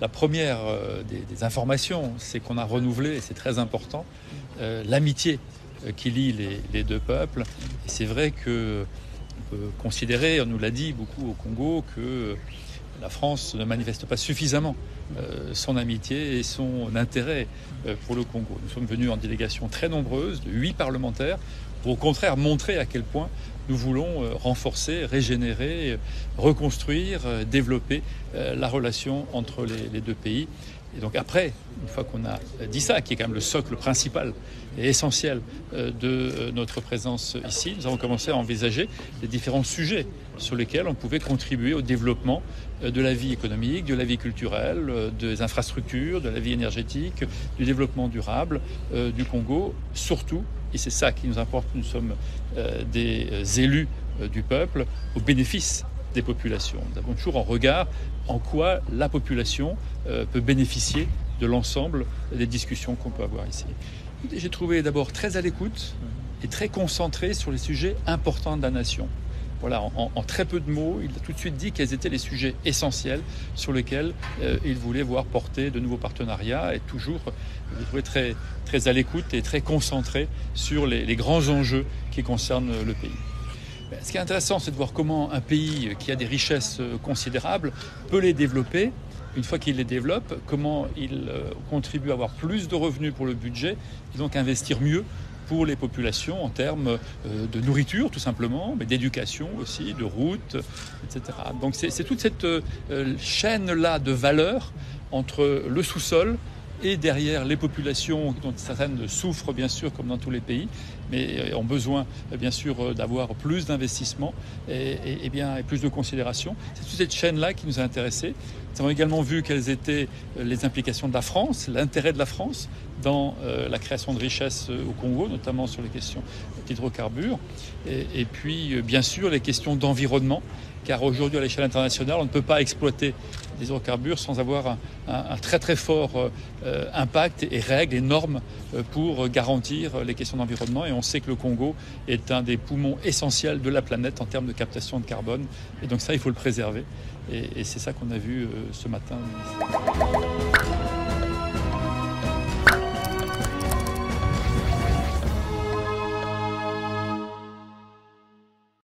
La première des informations, c'est qu'on a renouvelé, et c'est très important, l'amitié qui lie les deux peuples. Et c'est vrai qu'on peut considérer, on nous l'a dit beaucoup au Congo, que la France ne manifeste pas suffisamment son amitié et son intérêt pour le Congo. Nous sommes venus en délégation très nombreuse, de 8 parlementaires, pour au contraire montrer à quel point nous voulons renforcer, régénérer, reconstruire, développer la relation entre les deux pays. Et donc après, une fois qu'on a dit ça, qui est quand même le socle principal et essentiel de notre présence ici, nous avons commencé à envisager les différents sujets sur lesquels on pouvait contribuer au développement de la vie économique, de la vie culturelle, des infrastructures, de la vie énergétique, du développement durable du Congo, surtout, et c'est ça qui nous importe, nous sommes des élus du peuple, au bénéfice des populations. Nous avons toujours en regard en quoi la population peut bénéficier de l'ensemble des discussions qu'on peut avoir ici. J'ai trouvé d'abord très à l'écoute et très concentré sur les sujets importants de la nation. Voilà, en très peu de mots, il a tout de suite dit quels étaient les sujets essentiels sur lesquels il voulait voir porter de nouveaux partenariats et toujours, je l'ai trouvé très à l'écoute et très concentré sur les grands enjeux qui concernent le pays. Ce qui est intéressant, c'est de voir comment un pays qui a des richesses considérables peut les développer. Une fois qu'il les développe, comment il contribue à avoir plus de revenus pour le budget et donc investir mieux pour les populations en termes de nourriture tout simplement, mais d'éducation aussi, de routes, etc. Donc c'est toute cette chaîne-là de valeur entre le sous-sol et derrière les populations dont certaines souffrent bien sûr comme dans tous les pays, mais ont besoin bien sûr d'avoir plus d'investissement et plus de considération. C'est toute cette chaîne-là qui nous a intéressés. Nous avons également vu quelles étaient les implications de la France, l'intérêt de la France dans la création de richesses au Congo, notamment sur les questions d'hydrocarbures, et puis bien sûr les questions d'environnement, car aujourd'hui à l'échelle internationale on ne peut pas exploiter des hydrocarbures sans avoir un très fort impact et règles et normes pour garantir les questions d'environnement. Et on sait que le Congo est un des poumons essentiels de la planète en termes de captation de carbone. Et donc ça, il faut le préserver. Et c'est ça qu'on a vu ce matin.